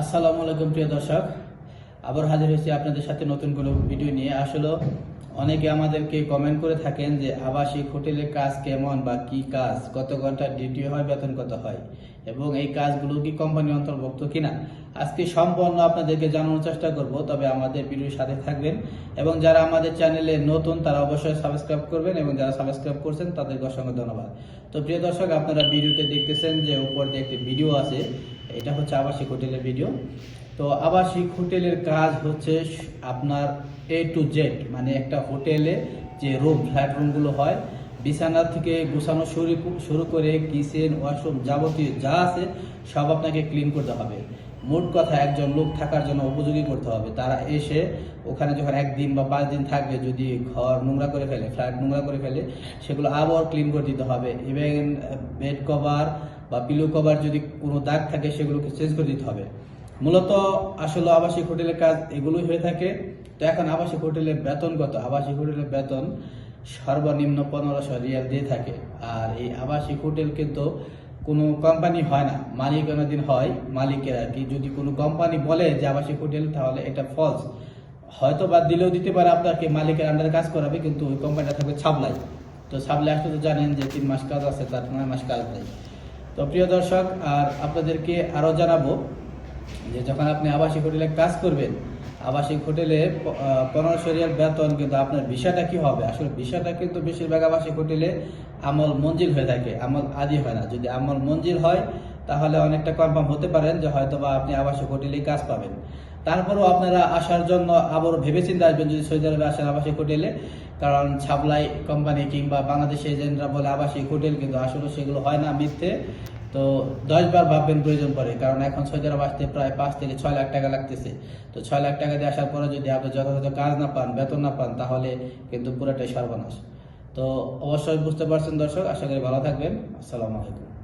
আসসালামু আলাইকুম প্রিয় দর্শক, আবার হাজির হয়েছি আপনাদের সাথে নতুন কোনো ভিডিও নিয়ে। আসলে অনেকে আমাদেরকে কমেন্ট করে থাকেন যে আবাসিক হোটেলের কাজ কেমন বা কি কাজ, কত ঘন্টা ডিউটি হয়, বেতন কত হয় এবং এই কাজগুলো কি কোম্পানি অন্তর্ভুক্ত কিনা আজকে সম্পূর্ণ আপনাদেরকে জানানোর চেষ্টা করব। তবে আমাদের ভিডিওর সাথে থাকবেন এবং যারা আমাদের চ্যানেলে নতুন তারা অবশ্যই সাবস্ক্রাইব করবেন এবং যারা সাবস্ক্রাইব করছেন তাদেরকে অসংখ্য ধন্যবাদ। তো প্রিয় দর্শক, আপনারা ভিডিওতে দেখতেছেন যে উপর দিয়ে একটি ভিডিও আছে, এটা হচ্ছে আবাসিক হোটেলের ভিডিও। তো আবাসিক হোটেলের কাজ হচ্ছে আপনার A to Z, মানে একটা হোটেলে যে ফ্ল্যাট রুমগুলো হয়, বিছানা থেকে গোছানো শুরু করে কিচেন, ওয়াশরুম, যাবতীয় যা আছে সব আপনাকে ক্লিন করতে হবে। মোট কথা একজন লোক থাকার জন্য উপযোগী করতে হবে। তারা এসে ওখানে যখন একদিন বা 5 দিন থাকবে, যদি ঘর নোংরা করে ফেলে, ফ্ল্যাট নোংরা করে ফেলে, সেগুলো আবার ক্লিন করে দিতে হবে। ইভেন বেড কভার বা পিলো কভার যদি কোনো দাগ থাকে সেগুলোকে চেঞ্জ করে দিতে হবে। মূলত আসলে আবাসিক হোটেলের কাজ এগুলোই হয়ে থাকে। তো এখন আবাসিক হোটেলের বেতন কত? আবাসিক হোটেলের বেতন সর্বনিম্ন 1500 রিয়াল দিয়ে থাকে। আর এই আবাসিক হোটেল কিন্তু কোনো কোম্পানি হয় না, মালিকানাধীন হয়, মালিকের আর কি। যদি কোনো কোম্পানি বলে যে আবাসিক হোটেল, তাহলে এটা ফলস। হয়তো বা দিলেও দিতে পারে, আপনাকে মালিকের আন্ডারে কাজ করাবে, কিন্তু ওই কোম্পানিটা থাকবে ছাবলাই। তো ছাবলাই আসলে তো জানেন যে 3 মাস কাজ আছে, তার 9 মাস কাজ নেই। তো প্রিয় দর্শক, আর আপনাদেরকে আরও জানাবো যে যখন আপনি আবাসিক হোটেলে কাজ করবেন, আবাসিক হোটেলে 1500 রিয়াল বেতন, কিন্তু আপনার বিষয়টা কি হবে? আসলে বিষয়টা কিন্তু বেশিরভাগ আবাসিক হোটেলে আমল মঞ্জিল হয়ে থাকে, আমল আদি হয় না। যদি আমল মঞ্জিল হয় তাহলে অনেকটা কনফার্ম হতে পারেন যে হয়তো বা আপনি আবাসিক হোটেলেই কাজ পাবেন। তারপরেও আপনারা আসার জন্য আবার ভেবেচিন্তে আসবেন যদি সৌদি আরবে আসেন আবাসিক হোটেলে। কারণ ছাবলাই কোম্পানি কিংবা বাংলাদেশি এজেন্টরা বলে আবাসিক হোটেল, কিন্তু আসলে সেগুলো হয় না, মিথ্যে। তো 10 বার ভাববেন প্রয়োজন পড়ে, কারণ এখন সৌদি আরব আসতে প্রায় 5 থেকে 6 লাখ টাকা লাগতেছে। তো 6 লাখ টাকা দিয়ে আসার পরে যদি আপনি যথাযথ কাজ না পান, বেতন না পান, তাহলে কিন্তু পুরোটাই সর্বনাশ। তো অবশ্যই বুঝতে পারছেন দর্শক, আশা করি ভালো থাকবেন। আসসালামু আলাইকুম।